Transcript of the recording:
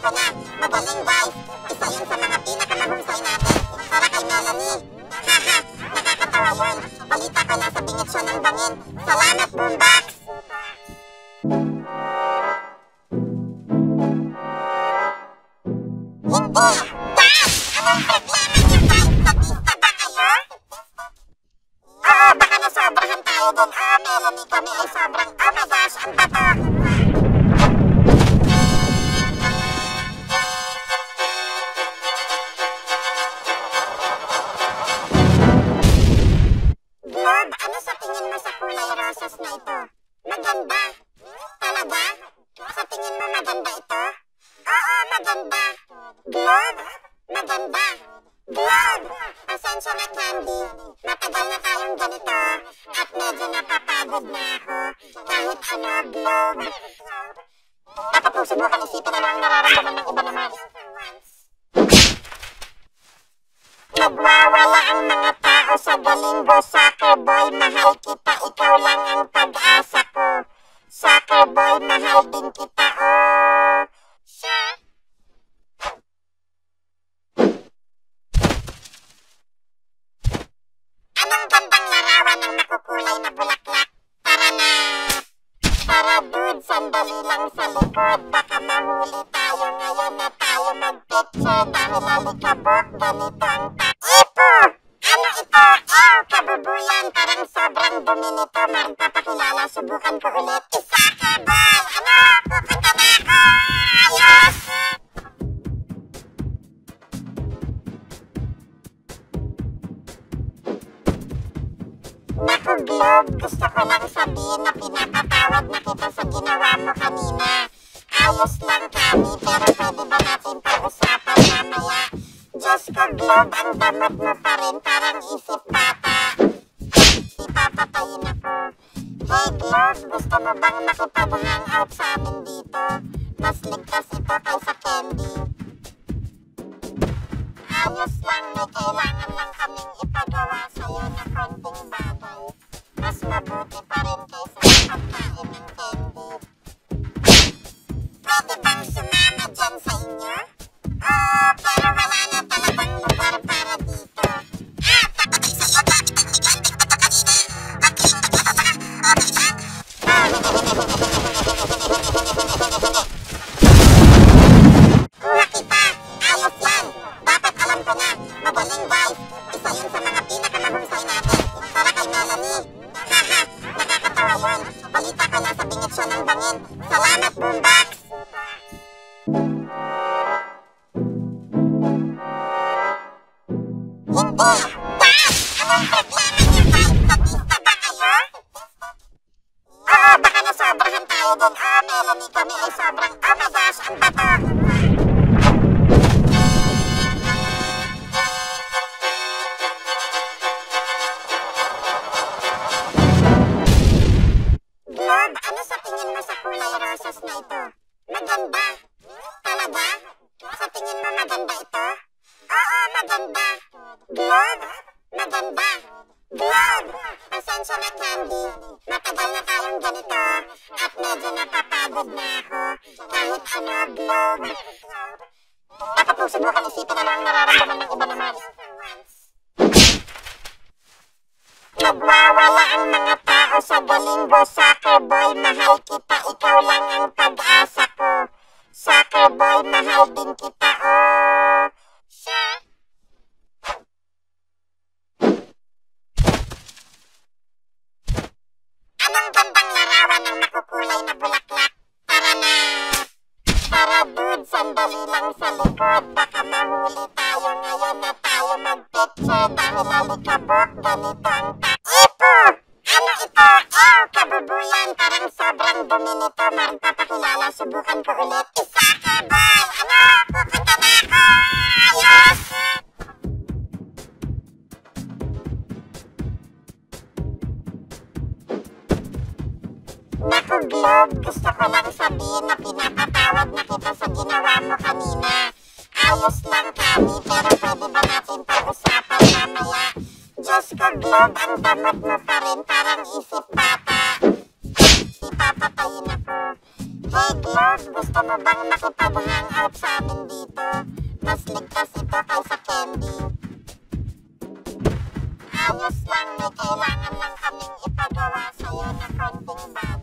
ko na. Magaling guys. Isa yun sa mga pinakamahusay natin. Para kay Melanie. Haha, nakakatawa yun. Balita ko nasa bingit siya ng bangin. Salamat, Boombox! Hindi! Dad! Anong problema niyo guys? Statista ba kayo? Oo, baka nasobrahan tayo dun. Melanie, kami ay sobrang, oh my gosh, ang bato! Globe, ano sa tingin mo sa kulay rosas na ito? Maganda. Talaga? Sa tingin mo maganda ito? Oo, maganda. Globe? Maganda. Globe! Pasensya na, Candy. Matagal na tayong ganito at medyo napapagod na ako. Kahit ano, Globe. Dapat mong subukan isipin ano ang nararamdaman ng iba naman. Nagwawala ang mga tao sa Galingo, Soccer Boy, mahal kita, ikaw lang ang pag-asa ko. Soccer Boy, mahal din kita, oh. Sure. Anong gandang larawan ng nakukulay na bulaklak? Tara na! Tara dude, sandali lang sa likod. Baka mahuli tayo ngayon na tayo mag-picture dahil alikabok ganito ang Ipo! Ano ito? Oh, kabubuyan. Parang sobrang dumi nito. Magpapakilala, subukan ko ulit. Soccer Boy! Ano? Pupunta na ako! Ayos! Naku, Globe, gusto ko lang sabihin na pinapatawad na kita sa ginawa mo kanina. Ayos lang kami, pero pwede ba natin pag-usapan mamaya? Diyos ko, Globe, ang damot mo pa rin, parang isip papa. Ipapatayin ako. Hey, Globe, gusto mo bang makipag-hangout sa amin dito? Mas ligtas ito kaysa candy. Ayos lang, may kailangan lang kaming ipagawa sa'yo na konting bagay. Mas mabuti pa rin kaysa sa pagkain ng candy. Pwede bang sumama dyan sa inyo? Pero wala na talagang lugar para dito. Papatay sa'yo, bakit ang candy ko pa kanina? Okay lang? Kuha kita, ayos yan. Dapat alam ko na, magaling guys. Isa yun sa mga pinakamahusay natin. Para kay Melanie. Haha, nakakatawa yun. Balita ko nasa bingit siya ng bangin. Salamat, Boombox! Hindi! Dad! Anong problema niyo guys? Statista ba kayo? Oo, baka nasobrahan tayo dun. Melanie, kami ay sobrang, oh my gosh, ang bato! Globe, ano sa tingin mo sa kulay rosas na ito? Maganda. Talaga? Sa tingin mo maganda ito? Oo, maganda. Globe? Maganda. Globe! Pasensya na, Candy. Matagal na tayong ganito at medyo napapagod na ako. Kahit ano, Globe. Dapat mong subukan isipin ano ang nararamdaman ng iba naman. Nagwawala ang mga tao sa Galingo, Soccer Boy, mahal kita, ikaw lang ang pag-asa ko. Soccer Boy, mahal din kita, oh. Sure. Anong gandang larawan ng nakukulay na bulaklak? Tara na! Tara dude, sandali lang sa likod. Baka mahuli tayo ngayon na tayo mag-picture dahil alikabok ganito ang Ipo! Ano ito? Oh, kabubuyan. Parang sobrang dumi nito. Magpapakilala, subukan ko ulit. Soccer Boy! Ano? Pupunta na ako! Ayos! Naku, Globe, gusto ko lang sabihin na pinapatawad na kita sa ginawa mo kanina. Ayos lang kami, pero pwede ba natin pag-usapan mamaya? Diyos ko, Globe, ang damot mo pa rin, parang isip papa. Ipapatayin ako. Hey, Globe! Globe, gusto mo bang makipag-hangout sa amin dito? Mas ligtas ito kaysa candy. Ayos lang, may kailangan lang kaming ipagawa sa'yo na konting bagay.